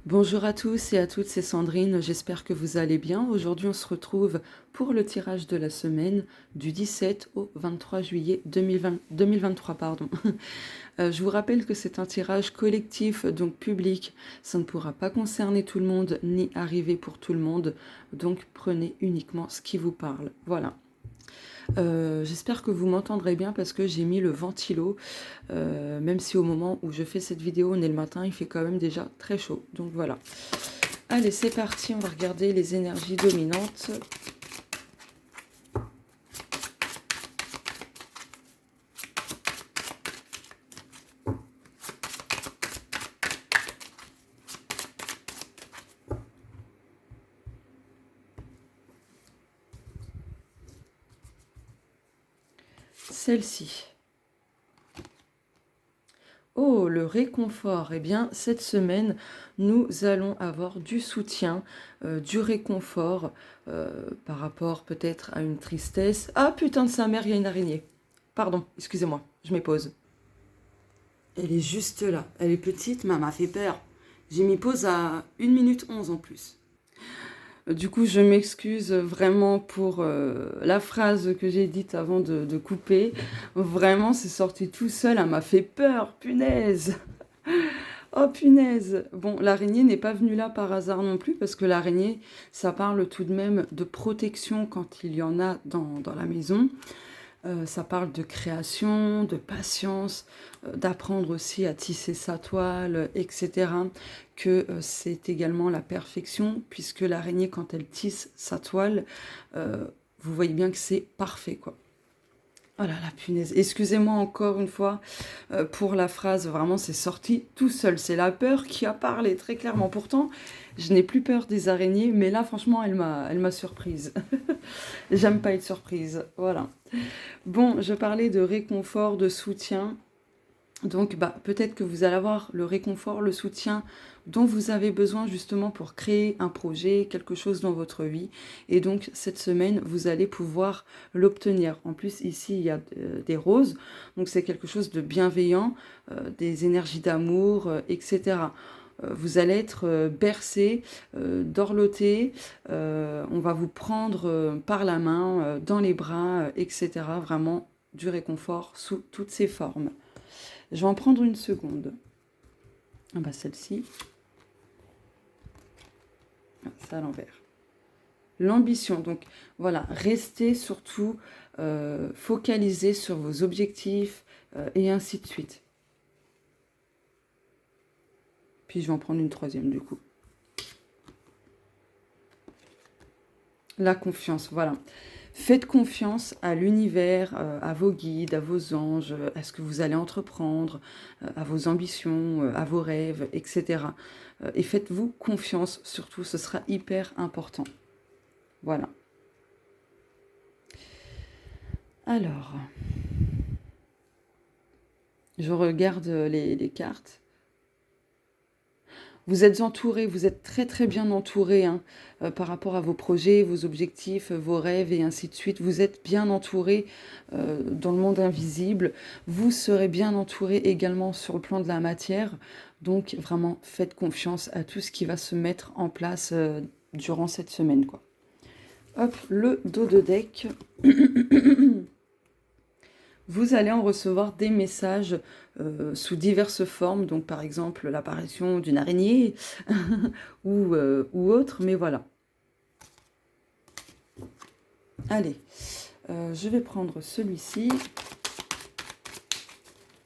Bonjour à tous et à toutes, c'est Sandrine, j'espère que vous allez bien. Aujourd'hui, on se retrouve pour le tirage de la semaine du 17 au 23 juillet 2023. Pardon. Je vous rappelle que c'est un tirage collectif, donc public. Ça ne pourra pas concerner tout le monde ni arriver pour tout le monde. Donc prenez uniquement ce qui vous parle. Voilà. J'espère que vous m'entendrez bien parce que j'ai mis le ventilo, même si au moment où je fais cette vidéo, on est le matin, il fait quand même déjà très chaud. Donc voilà. Allez, c'est parti, on va regarder les énergies dominantes. Celle-ci. Oh, le réconfort. Eh bien, cette semaine, nous allons avoir du soutien, du réconfort par rapport peut-être à une tristesse. Ah, putain de sa mère, il y a une araignée. Pardon, excusez-moi, je m'épose. Elle est juste là. Elle est petite, mais elle m'a fait peur. J'ai mis pause à 1 minute 11 en plus. Du coup, je m'excuse vraiment pour la phrase que j'ai dite avant de couper. Vraiment, c'est sorti tout seul. Elle m'a fait peur, punaise. Oh, punaise. Bon, l'araignée n'est pas venue là par hasard non plus, parce que l'araignée, ça parle tout de même de protection quand il y en a dans la maison. Ça parle de création, de patience, d'apprendre aussi à tisser sa toile, etc. Que c'est également la perfection, puisque l'araignée, quand elle tisse sa toile, vous voyez bien que c'est parfait, quoi. Oh là là, punaise. Excusez-moi encore une fois pour la phrase. Vraiment, c'est sorti tout seul. C'est la peur qui a parlé très clairement. Pourtant, je n'ai plus peur des araignées, mais là, franchement, elle m'a surprise. J'aime pas être surprise. Voilà. Bon, je parlais de réconfort, de soutien. Donc, peut-être que vous allez avoir le réconfort, le soutien dont vous avez besoin justement pour créer un projet, quelque chose dans votre vie. Et donc, cette semaine, vous allez pouvoir l'obtenir. En plus, ici, il y a des roses. Donc, c'est quelque chose de bienveillant, des énergies d'amour, etc. Vous allez être bercé, dorloté. On va vous prendre par la main, dans les bras, etc. Vraiment du réconfort sous toutes ses formes. Je vais en prendre une seconde. Ah bah celle-ci. Ah, c'est à l'envers. L'ambition. Donc voilà, restez surtout focalisé sur vos objectifs et ainsi de suite. Puis je vais en prendre une troisième du coup. La confiance, voilà. Faites confiance à l'univers, à vos guides, à vos anges, à ce que vous allez entreprendre, à vos ambitions, à vos rêves, etc. Et faites-vous confiance, surtout, ce sera hyper important. Voilà. Alors, je regarde les cartes. Vous êtes entouré, vous êtes très très bien entouré hein, par rapport à vos projets, vos objectifs, vos rêves et ainsi de suite. Vous êtes bien entouré dans le monde invisible. Vous serez bien entouré également sur le plan de la matière. Donc vraiment, faites confiance à tout ce qui va se mettre en place durant cette semaine, quoi. Hop, le dos de deck. Vous allez en recevoir des messages sous diverses formes, donc par exemple l'apparition d'une araignée ou autre, mais voilà. Allez, je vais prendre celui-ci.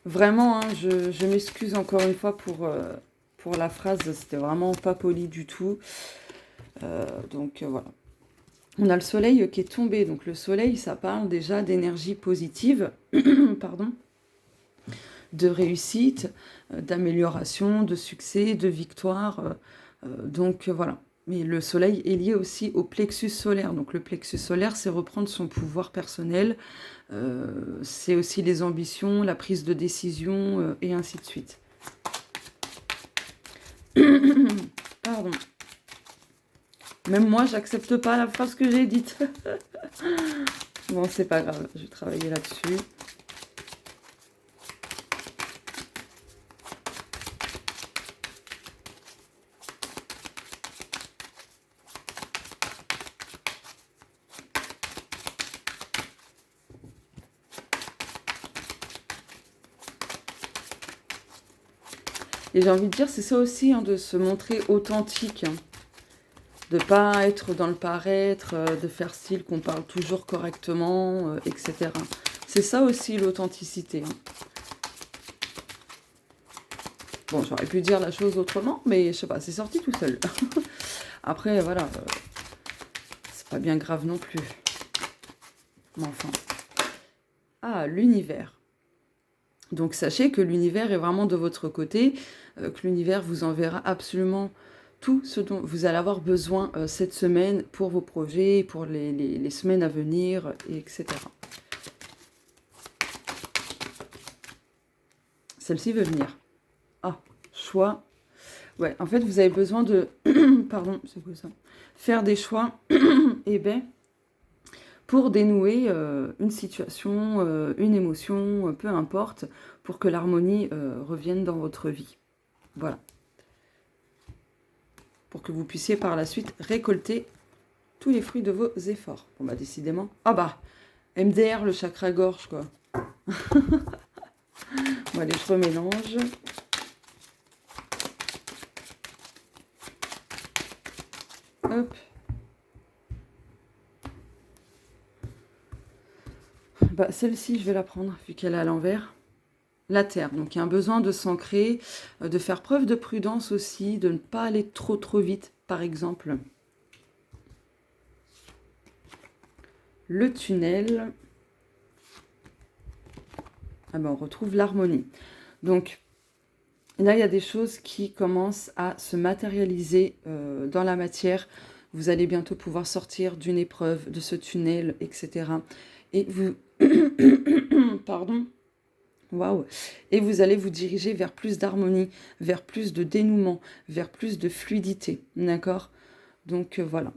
Vraiment, hein, je m'excuse encore une fois pour la phrase, c'était vraiment pas poli du tout. Donc voilà. On a le soleil qui est tombé, donc le soleil, ça parle déjà d'énergie positive, pardon, de réussite, d'amélioration, de succès, de victoire. Donc voilà. Mais le soleil est lié aussi au plexus solaire. Donc le plexus solaire, c'est reprendre son pouvoir personnel. C'est aussi les ambitions, la prise de décision et ainsi de suite. Pardon. Même moi, j'accepte pas la phrase que j'ai dite. Bon, c'est pas grave, je vais travailler là-dessus. Et j'ai envie de dire, c'est ça aussi, hein, de se montrer authentique. Hein. De ne pas être dans le paraître, de faire style qu'on parle toujours correctement, etc. C'est ça aussi l'authenticité. Hein. Bon, j'aurais pu dire la chose autrement, mais je sais pas, c'est sorti tout seul. Après, voilà, c'est pas bien grave non plus. Mais enfin. Ah, l'univers. Donc sachez que l'univers est vraiment de votre côté, que l'univers vous enverra absolument tout ce dont vous allez avoir besoin cette semaine pour vos projets, pour les semaines à venir, etc. Celle-ci veut venir. Ah, choix. Ouais, en fait, vous avez besoin de... Pardon, c'est quoi ça? Faire des choix, et ben, pour dénouer une situation, une émotion, peu importe, pour que l'harmonie revienne dans votre vie. Voilà. Pour que vous puissiez par la suite récolter tous les fruits de vos efforts. Bon bah décidément. Ah bah, MDR, le chakra gorge, quoi. Bon allez, je remélange. Hop. Bah, celle-ci, je vais la prendre, vu qu'elle est à l'envers. La terre, donc il y a un besoin de s'ancrer, de faire preuve de prudence aussi, de ne pas aller trop vite, par exemple. Le tunnel. Ah ben, on retrouve l'harmonie. Donc, là, il y a des choses qui commencent à se matérialiser dans la matière. Vous allez bientôt pouvoir sortir d'une épreuve, de ce tunnel, etc. Et vous... Pardon. Waouh! Et vous allez vous diriger vers plus d'harmonie, vers plus de dénouement, vers plus de fluidité. D'accord? Donc, voilà.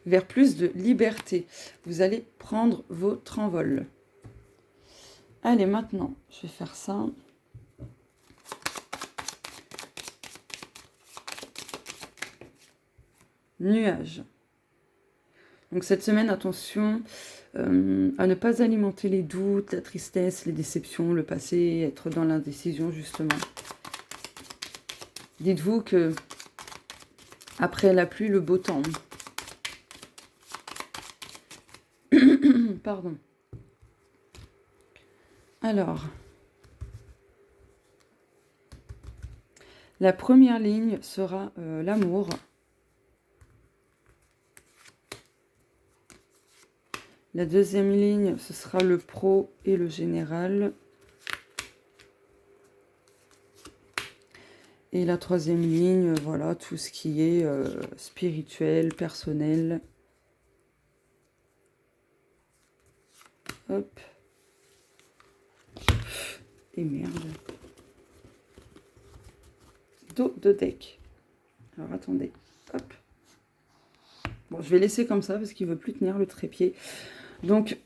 Vers plus de liberté. Vous allez prendre votre envol. Allez, maintenant, je vais faire ça. Nuages. Donc cette semaine, attention à ne pas alimenter les doutes, la tristesse, les déceptions, le passé, être dans l'indécision justement. Dites-vous que après la pluie, le beau temps. Pardon. Alors, la première ligne sera l'amour. La deuxième ligne, ce sera le pro et le général. Et la troisième ligne, voilà, tout ce qui est spirituel, personnel. Hop. Et merde. Dos de deck. Alors, attendez. Hop. Bon, je vais laisser comme ça parce qu'il ne veut plus tenir le trépied. Donc,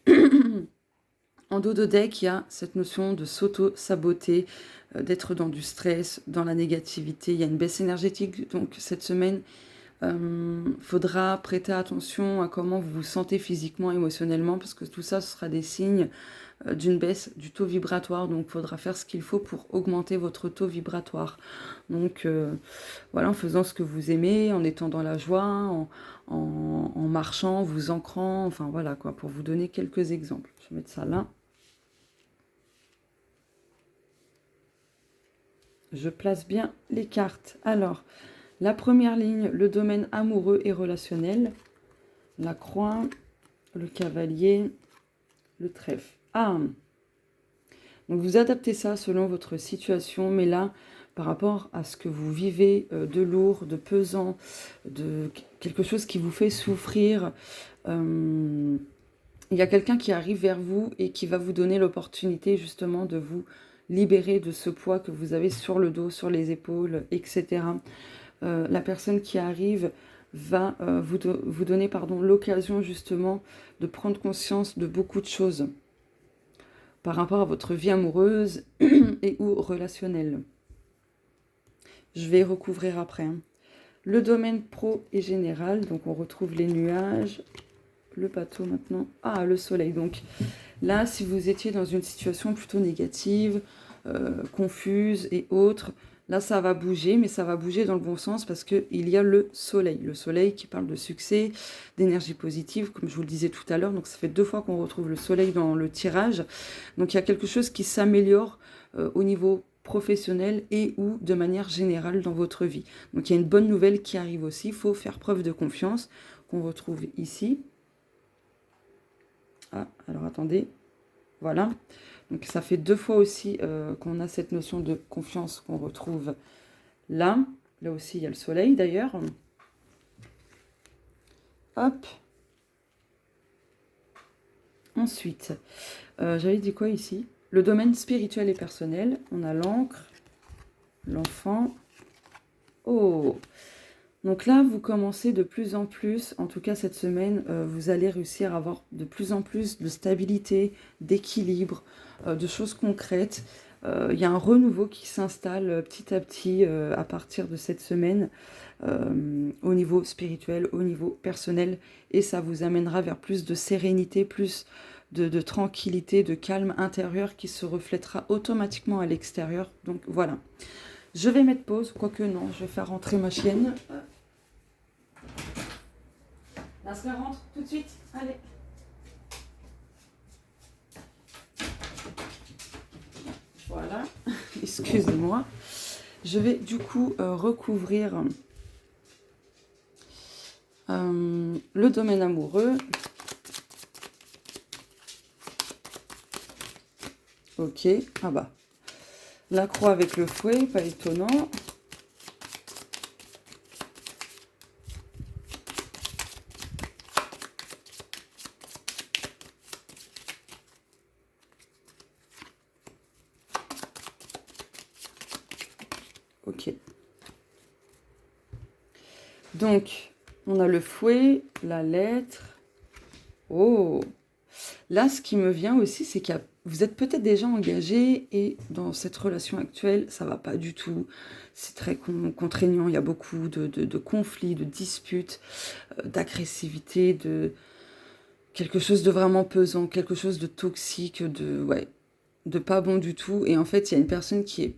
en dos de deck, il y a cette notion de s'auto-saboter, d'être dans du stress, dans la négativité. Il y a une baisse énergétique. Donc, cette semaine, faudra prêter attention à comment vous vous sentez physiquement, émotionnellement, parce que tout ça, ce sera des signes d'une baisse du taux vibratoire. Donc, il faudra faire ce qu'il faut pour augmenter votre taux vibratoire. Donc, voilà, en faisant ce que vous aimez, en étant dans la joie, en marchant, vous ancrant, enfin voilà quoi, pour vous donner quelques exemples. Je vais mettre ça là. Je place bien les cartes. Alors, la première ligne, le domaine amoureux et relationnel. La croix, le cavalier, le trèfle. Ah! Donc vous adaptez ça selon votre situation, mais là, par rapport à ce que vous vivez de lourd, de pesant, de quelque chose qui vous fait souffrir, il y a quelqu'un qui arrive vers vous et qui va vous donner l'opportunité justement de vous libérer de ce poids que vous avez sur le dos, sur les épaules, etc. La personne qui arrive va vous donner l'occasion justement de prendre conscience de beaucoup de choses par rapport à votre vie amoureuse et ou relationnelle. Je vais recouvrir après. Hein. Le domaine pro et général, donc on retrouve les nuages, le bateau maintenant. Ah, le soleil. Donc Là, si vous étiez dans une situation plutôt négative, confuse et autres, là, ça va bouger, mais ça va bouger dans le bon sens parce qu'il y a le soleil. Le soleil qui parle de succès, d'énergie positive, comme je vous le disais tout à l'heure. Donc, ça fait 2 fois qu'on retrouve le soleil dans le tirage. Donc, il y a quelque chose qui s'améliore au niveau professionnel et ou de manière générale dans votre vie. Donc, il y a une bonne nouvelle qui arrive aussi. Il faut faire preuve de confiance, qu'on retrouve ici. Ah, alors attendez. Voilà. Donc ça fait 2 fois aussi qu'on a cette notion de confiance qu'on retrouve là. Là aussi, il y a le soleil d'ailleurs. Hop. Ensuite, j'avais dit quoi ici? Le domaine spirituel et personnel. On a l'encre, l'enfant. Oh! Donc là, vous commencez de plus en plus, en tout cas cette semaine, vous allez réussir à avoir de plus en plus de stabilité, d'équilibre, de choses concrètes. Il y a un renouveau qui s'installe petit à petit à partir de cette semaine au niveau spirituel, au niveau personnel, et ça vous amènera vers plus de sérénité, plus de tranquillité, de calme intérieur qui se reflètera automatiquement à l'extérieur. Donc voilà. Je vais mettre pause, quoique non, je vais faire rentrer ma chienne. Nasra rentre tout de suite, allez. Voilà, excusez-moi. Je vais du coup recouvrir le domaine amoureux. Ok, ah bah. La croix avec le fouet, pas étonnant. Ok. Donc, on a le fouet, la lettre. Oh! Là, ce qui me vient aussi, c'est que vous êtes peut-être déjà engagé et dans cette relation actuelle, ça va pas du tout. C'est très contraignant, il y a beaucoup de conflits, de disputes, d'agressivité, de quelque chose de vraiment pesant, quelque chose de toxique, de pas bon du tout. Et en fait, il y a une personne qui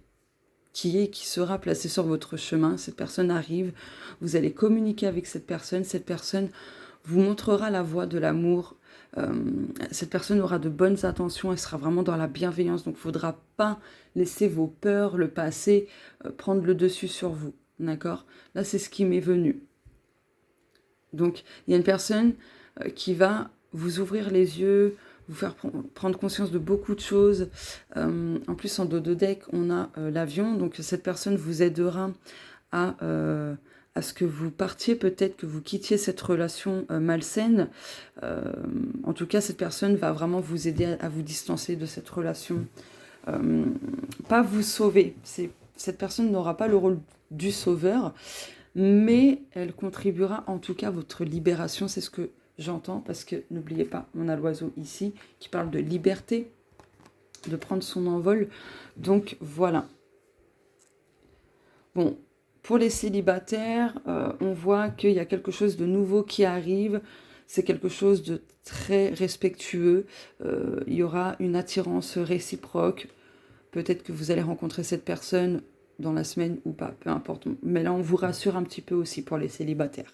sera placée sur votre chemin. Cette personne arrive, vous allez communiquer avec cette personne vous montrera la voie de l'amour. Cette personne aura de bonnes intentions, elle sera vraiment dans la bienveillance, donc il ne faudra pas laisser vos peurs, le passé, prendre le dessus sur vous, d'accord? Là, c'est ce qui m'est venu. Donc, il y a une personne qui va vous ouvrir les yeux, vous faire prendre conscience de beaucoup de choses. En plus, en dos de deck, on a l'avion, donc cette personne vous aidera à ce que vous partiez, peut-être que vous quittiez cette relation malsaine. En tout cas, cette personne va vraiment vous aider à vous distancer de cette relation. Pas vous sauver. Cette personne n'aura pas le rôle du sauveur, mais elle contribuera en tout cas à votre libération. C'est ce que j'entends, parce que n'oubliez pas, on a l'oiseau ici qui parle de liberté, de prendre son envol. Donc voilà. Bon, pour les célibataires, on voit qu'il y a quelque chose de nouveau qui arrive. C'est quelque chose de très respectueux. Il y aura une attirance réciproque. Peut-être que vous allez rencontrer cette personne dans la semaine ou pas, peu importe. Mais là, on vous rassure un petit peu aussi pour les célibataires.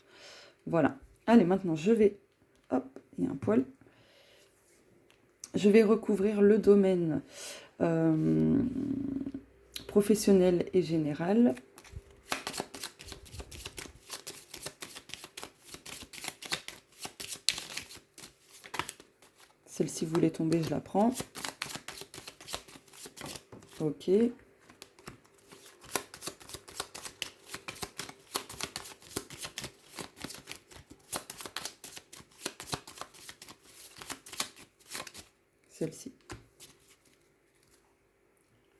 Voilà. Allez, maintenant, je vais... Hop, il y a un poil. Je vais recouvrir le domaine professionnel et général. Celle-ci voulait tomber, je la prends. Ok. Celle-ci.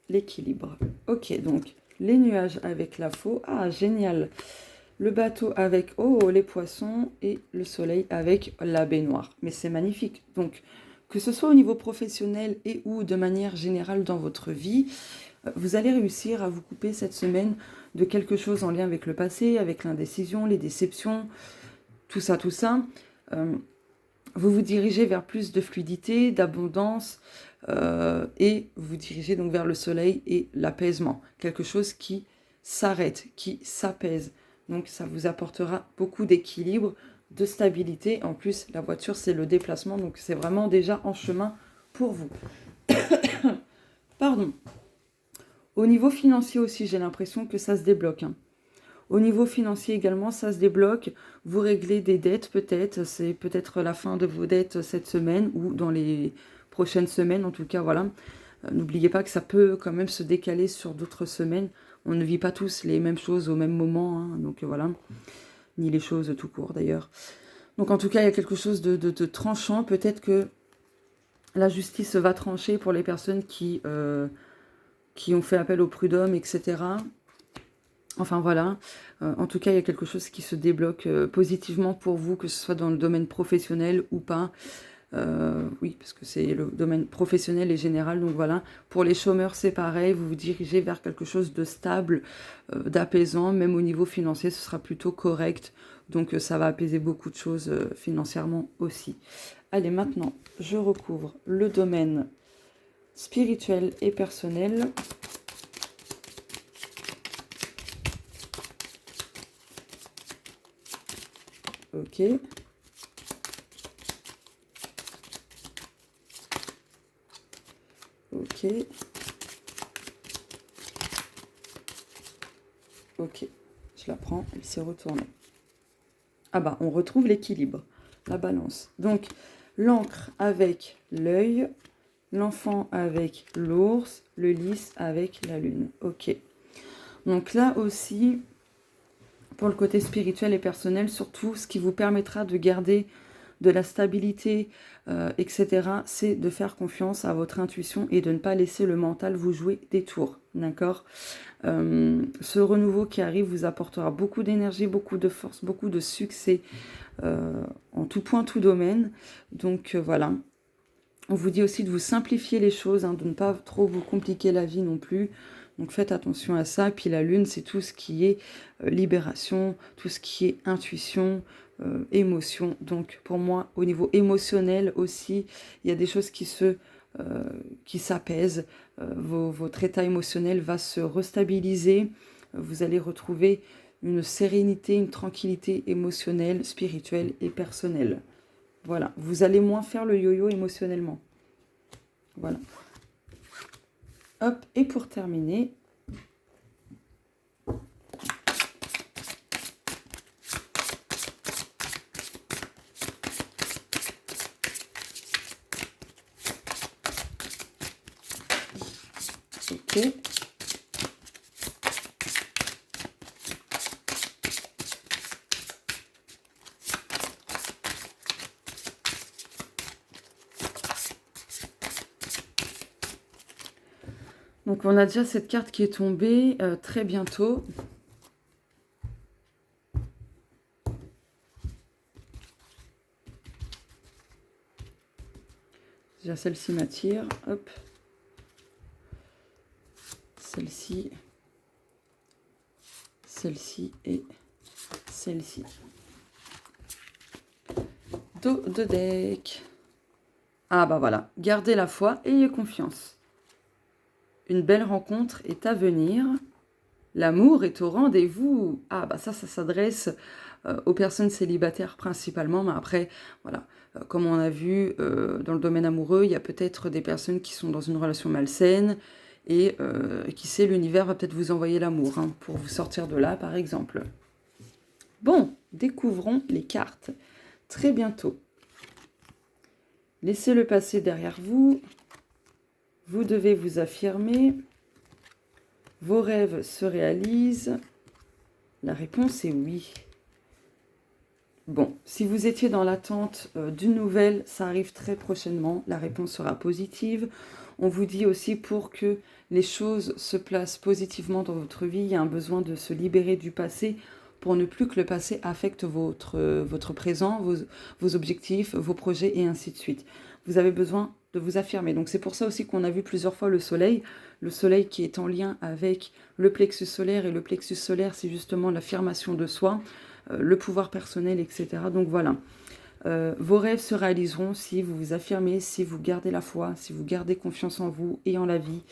L'équilibre. Ok, donc les nuages avec la faux. Ah, génial. Le bateau avec les poissons et le soleil avec la baignoire. Mais c'est magnifique. Donc, que ce soit au niveau professionnel et ou de manière générale dans votre vie, vous allez réussir à vous couper cette semaine de quelque chose en lien avec le passé, avec l'indécision, les déceptions, tout ça. Vous vous dirigez vers plus de fluidité, d'abondance, et vous dirigez donc vers le soleil et l'apaisement. Quelque chose qui s'arrête, qui s'apaise. Donc ça vous apportera beaucoup d'équilibre, de stabilité. En plus, la voiture, c'est le déplacement, donc c'est vraiment déjà en chemin pour vous. Pardon. Au niveau financier aussi, j'ai l'impression que ça se débloque. Au niveau financier également, ça se débloque. Vous réglez des dettes peut-être. C'est peut-être la fin de vos dettes cette semaine ou dans les prochaines semaines. En tout cas, voilà. N'oubliez pas que ça peut quand même se décaler sur d'autres semaines. On ne vit pas tous les mêmes choses au même moment. Hein, donc voilà. Ni les choses tout court d'ailleurs. Donc en tout cas, il y a quelque chose de tranchant. Peut-être que la justice va trancher pour les personnes qui ont fait appel au prud'homme, etc. Enfin voilà, en tout cas il y a quelque chose qui se débloque positivement pour vous, que ce soit dans le domaine professionnel ou pas. Oui, parce que c'est le domaine professionnel et général, donc voilà. Pour les chômeurs c'est pareil, vous vous dirigez vers quelque chose de stable, d'apaisant, même au niveau financier ce sera plutôt correct. Donc ça va apaiser beaucoup de choses financièrement aussi. Allez, maintenant je recouvre le domaine spirituel et personnel. Ok. Ok. Ok. Je la prends, elle s'est retournée. Ah bah, on retrouve l'équilibre, la balance. Donc, l'encre avec l'œil, l'enfant avec l'ours, le lys avec la lune. Ok. Donc là aussi, pour le côté spirituel et personnel, surtout, ce qui vous permettra de garder de la stabilité, etc., c'est de faire confiance à votre intuition et de ne pas laisser le mental vous jouer des tours, d'accord ? Ce renouveau qui arrive vous apportera beaucoup d'énergie, beaucoup de force, beaucoup de succès en tout point, tout domaine. Donc voilà. On vous dit aussi de vous simplifier les choses, hein, de ne pas trop vous compliquer la vie non plus. Donc faites attention à ça. Puis la lune, c'est tout ce qui est libération, tout ce qui est intuition, émotion. Donc pour moi, au niveau émotionnel aussi, il y a des choses qui s'apaisent. Votre état émotionnel va se restabiliser. Vous allez retrouver une sérénité, une tranquillité émotionnelle, spirituelle et personnelle. Voilà, vous allez moins faire le yo-yo émotionnellement. Voilà. Hop, et pour terminer, ok. Donc on a déjà cette carte qui est tombée très bientôt. Déjà celle-ci m'attire. Hop. Celle-ci. Celle-ci et celle-ci. Dos de deck. Ah bah voilà. Gardez la foi, ayez confiance. Une belle rencontre est à venir. L'amour est au rendez-vous. Ah bah ça s'adresse aux personnes célibataires principalement. Mais après, voilà, comme on a vu dans le domaine amoureux, il y a peut-être des personnes qui sont dans une relation malsaine. Et qui sait, l'univers va peut-être vous envoyer l'amour hein, pour vous sortir de là, par exemple. Bon, découvrons les cartes très bientôt. Laissez le passé derrière vous. Vous devez vous affirmer. Vos rêves se réalisent. La réponse est oui. Bon, si vous étiez dans l'attente d'une nouvelle, ça arrive très prochainement. La réponse sera positive. On vous dit aussi pour que les choses se placent positivement dans votre vie, il y a un besoin de se libérer du passé pour ne plus que le passé affecte votre présent, vos objectifs, vos projets et ainsi de suite. Vous avez besoin de vous affirmer. Donc c'est pour ça aussi qu'on a vu plusieurs fois le soleil qui est en lien avec le plexus solaire, et le plexus solaire c'est justement l'affirmation de soi, le pouvoir personnel, etc. Donc voilà. Vos rêves se réaliseront si vous vous affirmez, si vous gardez la foi, si vous gardez confiance en vous et en la vie,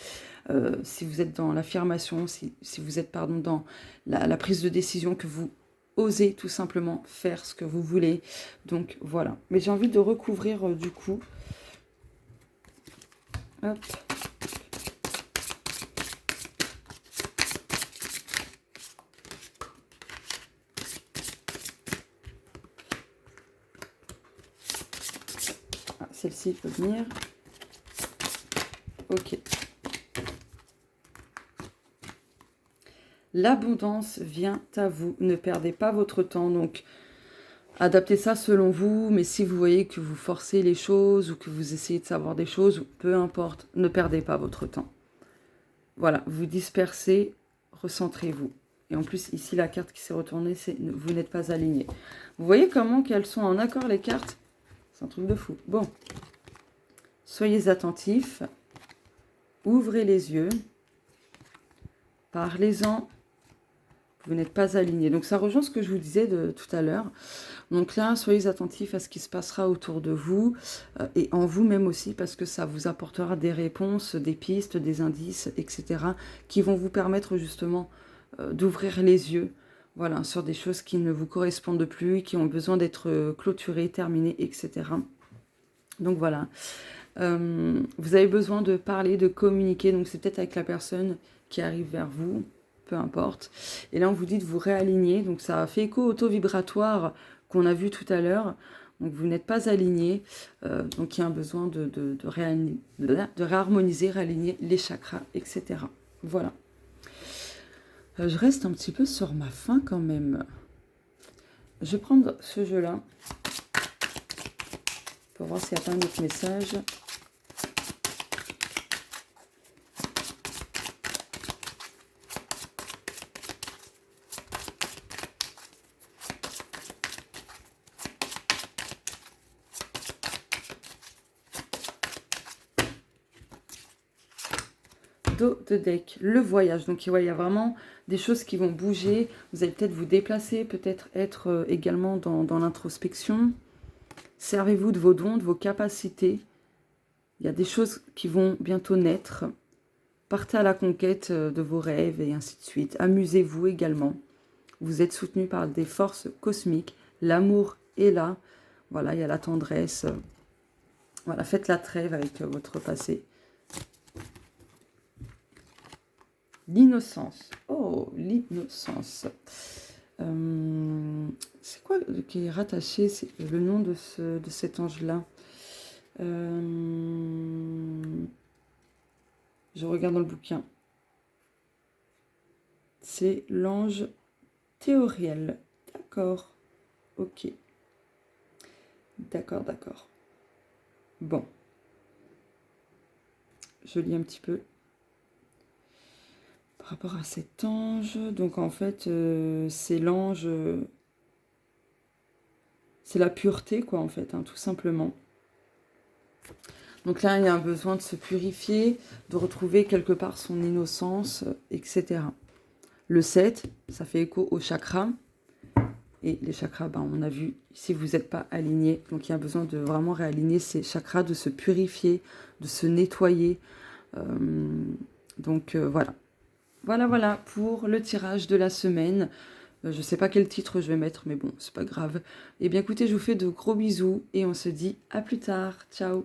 si vous êtes dans l'affirmation, si vous êtes dans la prise de décision, que vous osez tout simplement faire ce que vous voulez. Donc voilà. Mais j'ai envie de recouvrir du coup. Hop. Ah, celle-ci peut venir. Ok. L'abondance vient à vous. Ne perdez pas votre temps. Donc, adaptez ça selon vous. Mais si vous voyez que vous forcez les choses ou que vous essayez de savoir des choses, peu importe, ne perdez pas votre temps. Voilà, vous dispersez, recentrez-vous. Et en plus, ici, la carte qui s'est retournée, c'est « Vous n'êtes pas aligné ». Vous voyez comment qu'elles sont en accord, les cartes? C'est un truc de fou. Bon. Soyez attentifs. Ouvrez les yeux. Parlez-en. Vous n'êtes pas aligné. Donc, ça rejoint ce que je vous disais de tout à l'heure. Donc là, soyez attentifs à ce qui se passera autour de vous et en vous-même aussi, parce que ça vous apportera des réponses, des pistes, des indices, etc. qui vont vous permettre justement d'ouvrir les yeux, voilà, sur des choses qui ne vous correspondent plus, qui ont besoin d'être clôturées, terminées, etc. Donc voilà. Vous avez besoin de parler, de communiquer, donc c'est peut-être avec la personne qui arrive vers vous, peu importe. Et là, on vous dit de vous réaligner, donc ça fait écho auto-vibratoire qu'on a vu tout à l'heure. Donc vous n'êtes pas aligné, donc il y a un besoin de réharmoniser, réaligner les chakras, etc. Voilà. Je reste un petit peu sur ma faim quand même. Je vais prendre ce jeu-là pour voir s'il n'y a pas un autre message. De deck, le voyage. Donc il y a vraiment des choses qui vont bouger. Vous allez peut-être vous déplacer, peut-être être également dans l'introspection. Servez-vous de vos dons, de vos capacités. Il y a des choses qui vont bientôt naître. Partez à la conquête de vos rêves et ainsi de suite. Amusez-vous également. Vous êtes soutenu par des forces cosmiques. L'amour est là. Voilà, il y a la tendresse. Voilà, faites la trêve avec votre passé. L'innocence. Oh, l'innocence. C'est quoi qui est rattaché? C'est le nom de cet ange-là. Je regarde dans le bouquin. C'est l'ange Théoriel. D'accord. Ok. D'accord, d'accord. Bon. Je lis un petit peu. Par rapport à cet ange, donc en fait, c'est l'ange, c'est la pureté, quoi, en fait, hein, tout simplement. Donc là, il y a un besoin de se purifier, de retrouver quelque part son innocence, etc. Le 7, ça fait écho au chakra. Et les chakras, on a vu, si vous n'êtes pas aligné, donc il y a besoin de vraiment réaligner ces chakras, de se purifier, de se nettoyer. Voilà. Voilà pour le tirage de la semaine. Je ne sais pas quel titre je vais mettre, mais bon, c'est pas grave. Eh bien écoutez, je vous fais de gros bisous et on se dit à plus tard. Ciao.